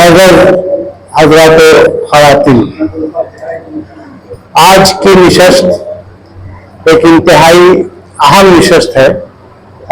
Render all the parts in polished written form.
معزز حضرات خواتین، آج کی نشست ایک انتہائی اہم نشست ہے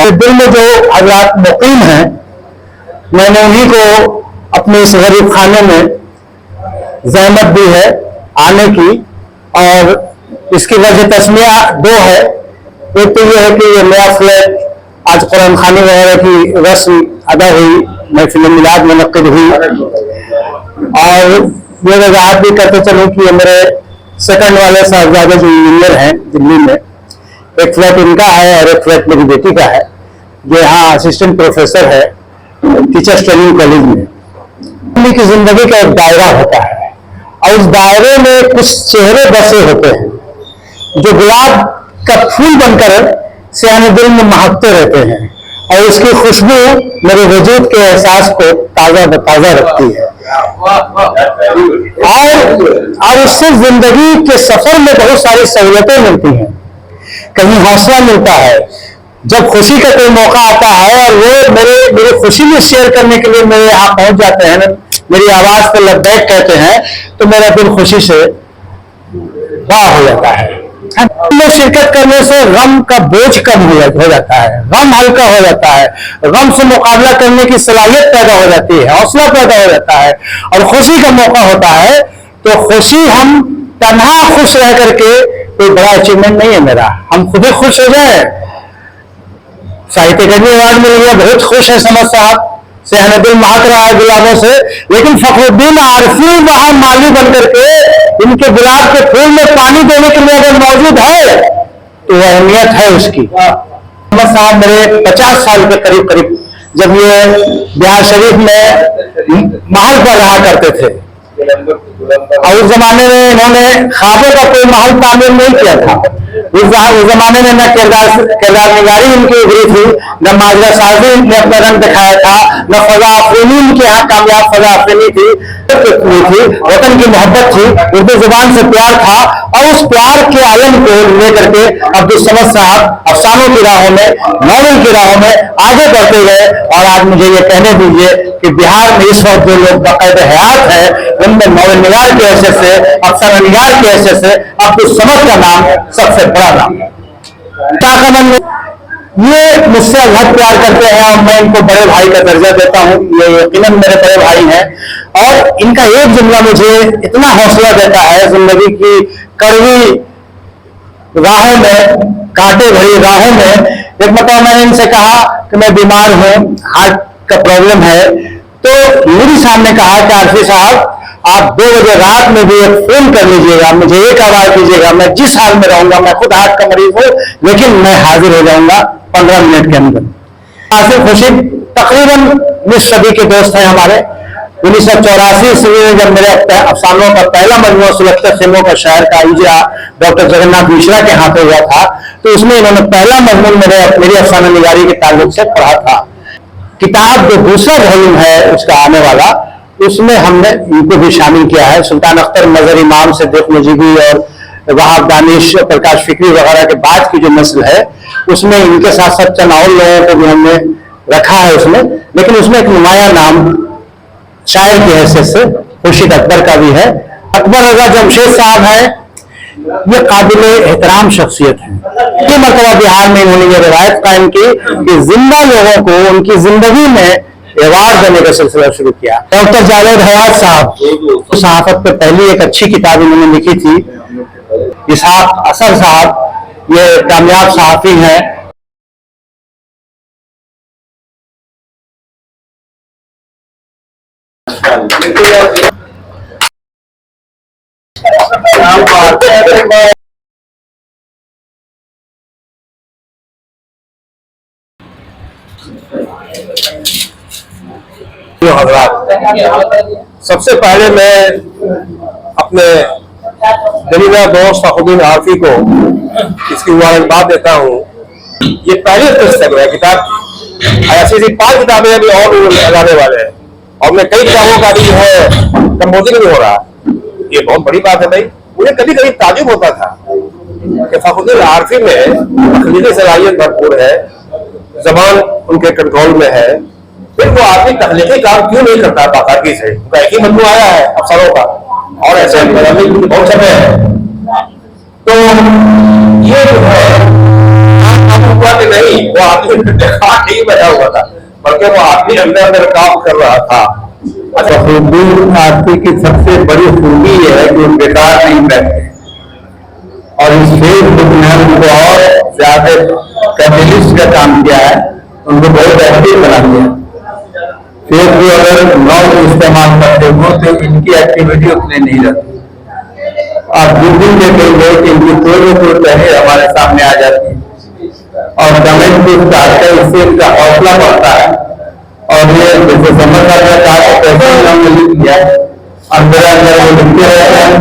اور دل میں جو حضرات مقیم ہیں میں نے انہی کو اپنے اس غریب خانے میں زحمت دی ہے آنے کی، اور اس کی وجہ تسمیہ دو ہے۔ ایک تو یہ ہے کہ یہ نیا فلیٹ آج قرآن خوانی وغیرہ کی رسم ادا ہوئی، محفل میلاد منعقد ہوئی، اور یہ وضاحت بھی کرتے چلوں کہ یہ میرے سیکنڈ والے صاحبزادے جو انجینئر ہیں دلی میں، ایک فلیٹ ان کا ہے اور ایک فلیٹ میری بیٹی کا ہے، جو یہاں اسسٹنٹ پروفیسر ہے ٹیچرس ٹریننگ کالج میں۔ ان کی زندگی کا ایک دائرہ ہوتا ہے اور اس دائرے میں کچھ چہرے بسے ہوتے ہیں جو گلاب کا پھول بن کر سیانے دل میں مہکتے رہتے ہیں، اور اس کی خوشبو میرے وجود کے احساس کو تازہ بتازہ رکھتی ہے، اور اس سے زندگی کے سفر میں بہت ساری سہولتیں ملتی ہیں، کہیں حوصلہ ملتا ہے۔ جب خوشی کا کوئی موقع آتا ہے اور وہ میری خوشی میں شیئر کرنے کے لیے میرے یہاں پہنچ جاتے ہیں، میری آواز پہ لبیک کہتے ہیں، تو میرا دل خوشی سے باہ ہو جاتا ہے۔ میں شرکت کرنے سے غم کا بوجھ کم ہو جاتا ہے، غم ہلکا ہو جاتا ہے، غم سے مقابلہ کرنے کی صلاحیت پیدا ہو جاتی ہے، حوصلہ پیدا ہو جاتا ہے، اور خوشی کا موقع ہوتا ہے تو خوشی ہم تنہا خوش رہ کر کے کوئی بڑا اچیومنٹ نہیں ہے میرا، ہم خود ہی خوش ہو جائیں۔ ساہتیہ اکیڈمی ایوارڈ مل گیا، بہت خوش ہے سمجھ صاحب، سیانے دل مہک رہا ہے گلابوں سے، لیکن فخر الدین عارفی وہاں مالی بن کر کے ان کے گلاب کے پھول میں پانی دینے کے لیے اگر موجود ہے تو وہ اہمیت ہے اس کی۔ محمد صاحب میرے 50 سال کے قریب جب یہ بہار شریف میں محل پر رہا کرتے تھے، اور اس زمانے میں انہوں نے خوابوں کا کوئی محل تعمیر نہیں کیا تھا، اس زمانے میں نہ کردار نگاری ان کی ابھری تھی، نہ ماجرا سازی نے اپنا رنگ دکھایا تھا، نہ فضا آفرینی ان کے یہاں کامیاب فضا آفرینی تھی، وطن کی محبت تھی، اردو زبان سے پیار تھا، اور اس پیار کے علم کو لے کر کے عبدالصمد صاحب افسانوں کی راہوں میں، ناول کی راہوں میں آگے بڑھتے گئے۔ اور آج مجھے یہ کہنے دیجیے کہ بہار میں اس وقت جو لوگ باقاعد حیات ہیں ان میں ناول نگار کی حیثیت سے، افسانہ نگار کی حیثیت سے عبدالصمد کا نام سب سے بڑا نام ہے۔ یہ مجھ سے بہت پیار کرتے ہیں اور میں ان کو بڑے بھائی کا درجہ دیتا ہوں، یہ یقیناً میرے بڑے بھائی ہیں، اور ان کا ایک جملہ مجھے اتنا حوصلہ دیتا ہے زندگی کی کڑوی راہوں میں، کانٹے بھری راہوں میں۔ ایک مرتبہ میں نے ان سے کہا کہ میں بیمار ہوں، ہارٹ کا پرابلم ہے، تو میری صاحب نے کہا کہ عارفی صاحب آپ 2 بجے رات میں بھی ایک فون کر لیجئے گا، مجھے ایک آواز دیجیے گا، میں جس حال میں رہوں گا، میں خود ہارٹ کا مریض ہوں لیکن میں حاضر ہو جاؤں گا 15 منٹ کے اندر۔ آصف خورشید تقریباً نصف صدی کے دوست ہیں ہمارے۔ 1984 میں جب میرے افسانوں کا پہلا مجموعہ سلکھتے خیموں کا شہر کا اجرا ڈاکٹر جگناتھ مشرا کے ہاتھوں ہوا تھا، تو اس میں انہوں نے پہلا مضمون میری افسانہ نگاری کے تعلق سے پڑھا تھا۔ کتاب جو دوسرا والیوم ہے اس کا آنے والا، اس میں ہم نے ان کو بھی شامل کیا ہے۔ سلطان اختر، مظہر امام، صدیق نجیبی اور وہاب دانش، پرکاش فکری وغیرہ کے بعد کی جو نسل ہے اس میں ان کے ساتھ ساتھ چند اور لوگوں کو بھی ہم نے رکھا ہے اس میں، لیکن اس میں ایک نمایاں نام شاعر کی حیثیت سے خورشید اکبر کا بھی ہے۔ اکبر رضا جمشید صاحب ہیں، یہ قابل احترام شخصیت ہیں۔ یہ مرتبہ بہار میں انہوں نے یہ روایت قائم کی کہ زندہ لوگوں کو ان کی زندگی میں ایوارڈ دینے کا سلسلہ شروع کیا۔ ڈاکٹر جاوید حیات صاحب صحافت پہ پہلی ایک اچھی کتاب انہوں نے لکھی تھی۔ اسحاق اثر صاحب یہ کامیاب صحافی ہیں۔ سب سے پہلے میں اپنے دلیرہ دوست فخر الدین عارفی کو اس کی مبارکباد دیتا ہوں۔ یہ پہلی قسط ہے کتاب کی، ایسی 5 کتابیں ابھی اور لگانے والے ہیں، اور میں کئی کتابوں کا بھی ہے کمپوزنگ نہیں ہو رہا۔ یہ بہت بڑی بات ہے بھائی۔ مجھے کبھی کبھی تعجب ہوتا تھا کہ فخر الدین عارفی میں تخلیقی صلاحیت بھرپور ہے، زبان ان کے کنٹرول میں ہے، پھر وہ آدمی تخلیقی کام کیوں نہیں کرتا باقاعدگی سے؟ ایک ہی مجموعہ آیا ہے افسروں کا اور ایسے بہت سب ہے. تو یہ جو ہے ہوا کہ نہیں، وہ آدمی نہیں بیٹھا ہوا تھا بلکہ وہ آدمی اندر اندر کام کر رہا تھا. فخرالدین آرسی کی سب سے بڑی خوبی یہ ہے کہ وہ بیکار نہیں بیٹھتے اور اس فیس بک نے ان کو اور زیادہ کیٹلسٹ کا کام کیا ہے، ان کو بہت ایکٹیو بنا دیا. فیس بک اگر نارمل استعمال کرتے ہو تو ان کی ایکٹیویٹی اتنے نہیں رہتی. آپ گوگل دیکھیں گے کہ ان کی کوئی کوئی تحریر ہمارے سامنے آ جاتی ہے اور کمنٹ بھی ڈالتے ہیں، اس سے ان کا حوصلہ بڑھتا ہے. اور یہ جیسے سمجھ آتا ہے پیسے انہوں نے لکھ دیا اندر اندر وہ لکھتے رہتے ہیں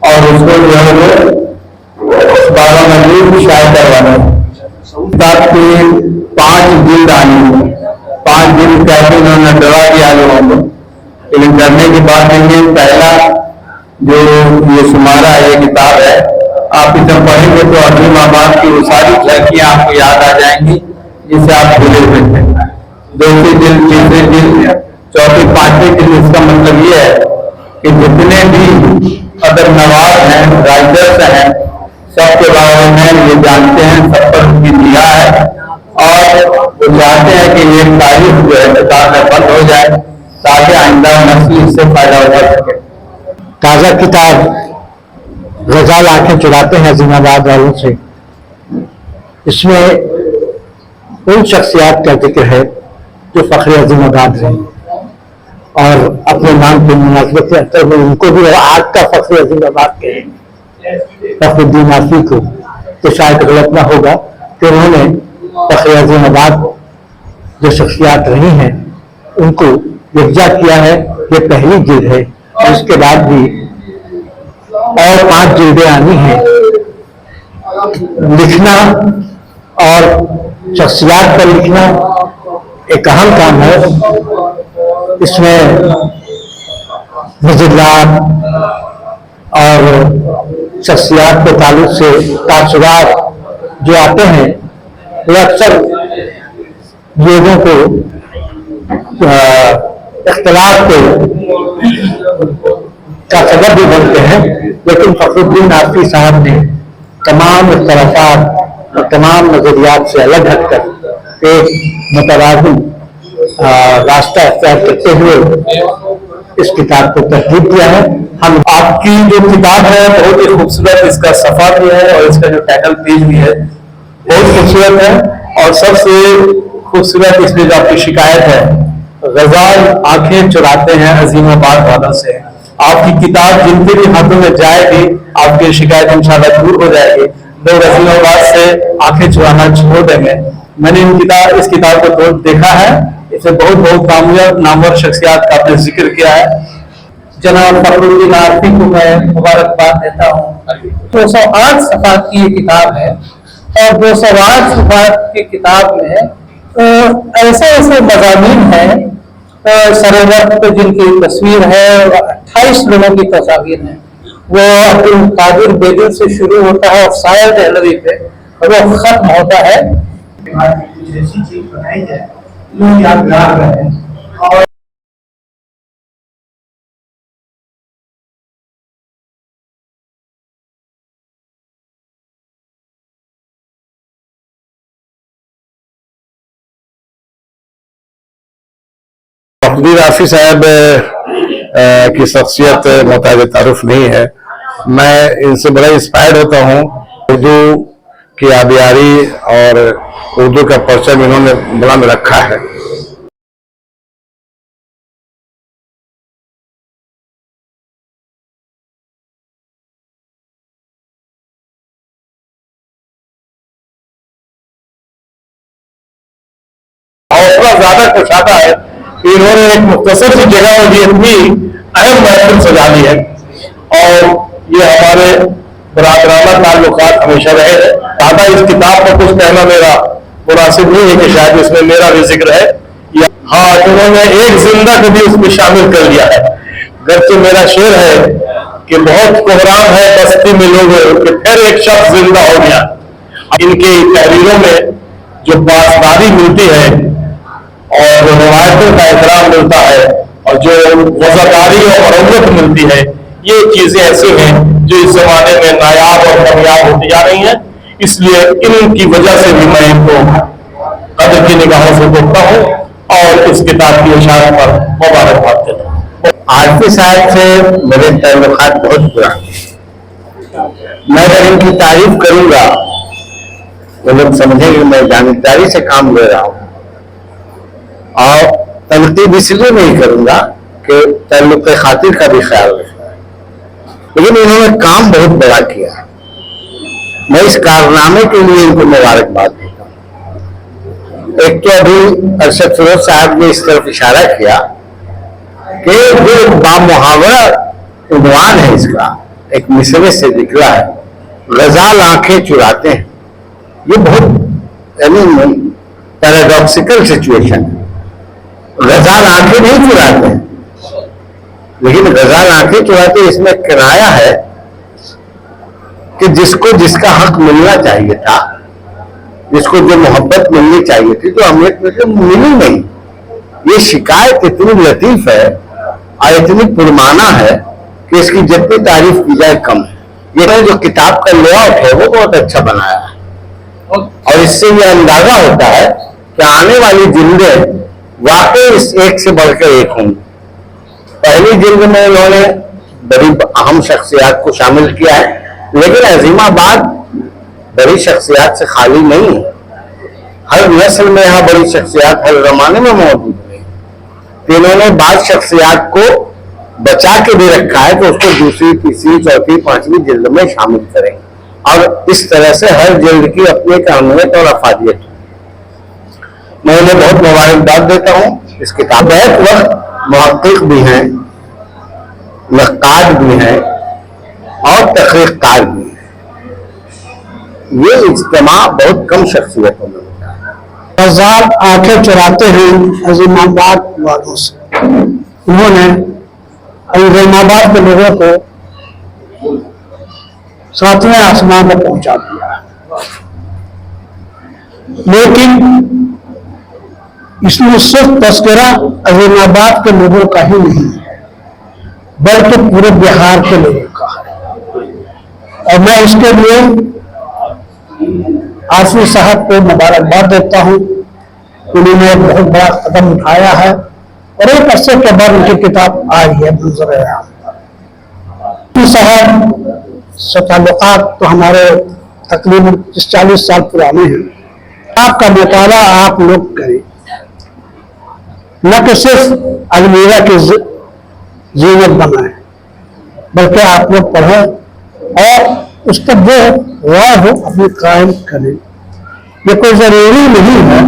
اور اس کو جو ہے وہ بارہ مزید شائع کروانا ہے. کتاب کی 5 جلد آنی، 5 جلد کہتے انہوں نے ڈرا دیا لوگوں کو، لیکن ڈرنے کی بات نہیں ہے. پہلا جو یہ شمارہ ہے یہ کتاب ہے، آپ اسے پڑھیں گے تو اپنی ماں باپ کی وہ ساری لڑکیاں آپ کو یاد آ جائیں گی جسے آپ بھولے ہوئے تھے. 2 جلد، 3 جلد، 4، 5 جلد. اس کا مطلب یہ ہے کہ جتنے بھی ادب نواز ہیں، رائٹرس ہیں، سب کے بارے میں یہ جانتے ہیں، سب پر ان کی نگاہ ہے اور وہ چاہتے ہیں کہ یہ تاریخ جو ہے کتاب میں بند ہو جائے تاکہ آئندہ نسل اس سے فائدہ اٹھا سکے. تازہ کتاب غزال آنکھیں چراتے ہیں عظیم آباد والوں سے، اس میں ان شخصیات کا ذکر ہے جو فخر عظیم آباد رہے اور اپنے نام کی مناسبت سے ان کو بھی آج کا فخر عظیم آباد کہیں فخر الدین آرسی کو، تو شاید غلط نہ ہوگا کہ انہوں نے فخر عظیم آباد جو شخصیات رہی ہیں ان کو یکجا کیا ہے. یہ پہلی جلد ہے، اس کے بعد بھی اور 5 جلدیں آنی ہیں. لکھنا اور شخصیات پر لکھنا ایک اہم کام ہے. اس میں نظریات اور شخصیات کے تعلق سے تاثرات جو آتے ہیں وہ اکثر لوگوں کو اختلاف کا سبب بھی بنتے ہیں، لیکن فخر الدین آرسی صاحب نے تمام اختلافات اور تمام نظریات سے الگ ہٹ کر ایک متوازن راستہ اختیار کرتے ہوئے اس کتاب کو ترتیب دیا ہے. ہم آپ کی جو کتاب ہے بہت ہی خوبصورت، اس کا صفحہ بھی ہے اور اس کا جو ٹائٹل پیج بھی ہے بہت خوبصورت ہے. اور سب سے خوبصورت اس میں جو آپ کی شکایت ہے، غزال آنکھیں چراتے ہیں عظیم آباد والوں سے. آپ کی کتاب جن کے بھی ہاتھوں میں جائے گی آپ کی شکایت انشاءاللہ دور ہو جائے گی، لوگ عظیم آباد سے آنکھیں چرانا چھوڑ دیں گے. میں نے اس کتاب کو دیکھا ہے، اس میں بہت بہت کامیاب نامور شخصیات کا آپ نے ذکر کیا ہے. جناب فخر الدین آرسی کو میں مبارکباد دیتا ہوں. 208 صفحات کی یہ کتاب ہے اور 208 صفحات کی کتاب میں ایسے ایسے مضامین ہیں سر وقت جن کی تصویر ہے، 28 لوگوں کی تصاویر ہیں. وہ عبد القادر بیدل سے شروع ہوتا ہے اور سائر دہلوی پہ وہ ختم ہوتا ہے. ایسی چیز بنائی جائے لوگ یادگار رہے. اور فخر آرسی صاحب کی شخصیت محتاج تعارف نہیں ہے. میں ان سے بڑا انسپائرڈ ہوتا ہوں. اردو کی آبیاری اور اردو کا پرچم انہوں نے بلند رکھا ہے. حوصلہ زیادہ کشادہ ہے کہ انہوں نے ایک مختصر سی جگہ میں بھی اتنی اہم محفل سجا لی ہے اور یہ ہمارے برادرانہ تعلقات ہمیشہ رہے. دادا اس کتاب پر کچھ کہنا میرا مناسب نہیں ہے کہ شاید اس میں میرا بھی ذکر ہے. ہاں، انہوں نے ایک زندہ کو بھی اس میں شامل کر لیا ہے. گرچہ میرا شعر ہے کہ بہت کوہرام ہے بستی میں لوگ کہ پھر ایک شخص زندہ ہو گیا. ان کی تحریروں میں جو پاسداری ملتی ہے اور روایتوں کا احترام ملتا ہے اور جو وفاداری اور مروت ملتی ہے، یہ چیزیں ایسی ہیں جو اس زمانے میں نایاب اور کامیاب ہوتی جا رہی ہیں. اس لیے ان کی وجہ سے بھی میں ان کو قدر کی نگاہوں سے دیکھتا ہوں اور اس کتاب کی اشاعت پر مبارکباد دیتا ہوں. عارفی صاحب سے میرے تعلقات بہت پرانے ہیں. میں اگر ان کی تعریف کروں گا تو لوگ سمجھیں گے میں جانبداری سے کام لے رہا ہوں، اور تنقید اس لیے نہیں کروں گا کہ تعلق خاطر کا بھی خیال رکھنا ہے. لیکن انہوں نے کام بہت بڑا کیا ہے. میں اس کارنامے کے لیے ان کو مبارکباد دیتا ہوں. ایک تو ابھی ارشد فیروز صاحب نے اس طرف اشارہ کیا کہ جو بامحاورہ عنوان ہے اس کا، ایک مصرے سے نکلا ہے، غزال آنکھیں چراتے ہیں. یہ بہت یعنی پیراڈاکسیکل سچویشن ہے. غزال آنکھیں نہیں چراتے ہیں، لیکن غزال آنکھیں چراتے اس میں کنایا ہے کہ جس کو جس کا حق ملنا چاہیے تھا، جس کو جو محبت ملنی چاہیے تھی، جو اہمیت ملی نہیں. یہ شکایت اتنی لطیف ہے اور اتنی پرمانہ ہے کہ اس کی جتنی تعریف کی جائے کم ہے. یہ جو کتاب کا لے آؤٹ ہے وہ بہت اچھا بنایا ہے، اور اس سے یہ اندازہ ہوتا ہے کہ آنے والی جلدیں واقعی اس ایک سے بڑھ کر ایک ہوں. پہلی جلد میں انہوں نے بڑی اہم شخصیات کو شامل کیا ہے، لیکن عظیم آباد بڑی شخصیات سے خالی نہیں ہے. ہر نسل میں یہاں بڑی شخصیات ہر زمانے میں موجود ہے. تو انہوں نے بعض شخصیات کو بچا کے بھی رکھا ہے کہ اس کو دوسری، تیسری، چوتھی، پانچویں جلد میں شامل کریں، اور اس طرح سے ہر جلد کی اپنی ایک اہمیت اور افادیت ہے. میں انہیں بہت مبارکباد دیتا ہوں. اس کتاب میں ایک وقت محقق بھی ہیں، نقاد بھی ہیں اور تحقیق کار بھی ہیں. یہ اجتماع بہت کم شخصیتوں میں ہوتا ہے. غزال آنکھیں چراتے ہیں عظیم آباد والوں سے. انہوں نے عظیم آباد کے لوگوں کو ساتویں آسمان میں پہنچا دیا. لیکن اس میں صرف تذکرہ عظیم آباد کے لوگوں کا ہی نہیں ہے، بلکہ پورے بہار کے لوگوں کا ہے. اور میں اس کے لیے عارفی صاحب کو مبارکباد دیتا ہوں. انہوں نے ایک بہت بڑا قدم اٹھایا ہے اور ایک عرصے کے بعد ان کی کتاب آئی ہے منظر عام. عارفی صاحب سے تعلقات تو ہمارے تقریباً 40 سال پرانے ہیں. آپ کا مطالعہ آپ لوگ کریں، نہ کہ صرف المیرا کی زینت بنائیں، بلکہ آپ لوگ پڑھیں اور اس پر جو رائے ہو اپنی قائم کریں. یہ کوئی ضروری نہیں ہے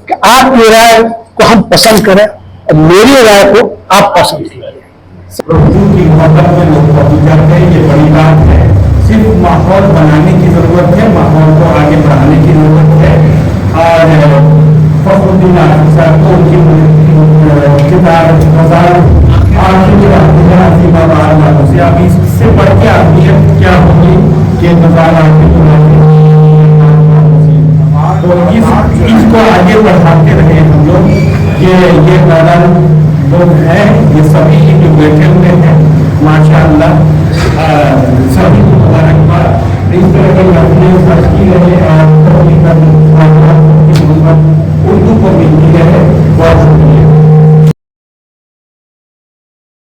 کہ آپ کی رائے کو ہم پسند کریں اور میری رائے کو آپ پسند کریں. اردو کی محبت میں لوگ پہنچ جاتے ہیں، یہ بڑی بات ہے. صرف ماحول بنانے کی ضرورت ہے، ماحول کو آگے بڑھانے کی ضرورت ہے. اور فخر الدین عارفی صاحب کو ان کی کتاب غزال آنکھیں چراتے ہیں عظیم آباد والوں سے. اب اس سے بڑھ کے اہمیت کیا ہوگی کہ غزال آنکھیں چراتے ہیں. تو اس کو آگے بڑھاتے رہے ہم لوگ. یہ غزال لوگ ہیں، یہ سبھی جو بیٹھے ہوئے ہیں ماشاء اللہ سبھی کو مبارکباد. اس طرح کی اپنے تشکیل ہے اور اردو کو ملتی ہے. بہت شکریہ.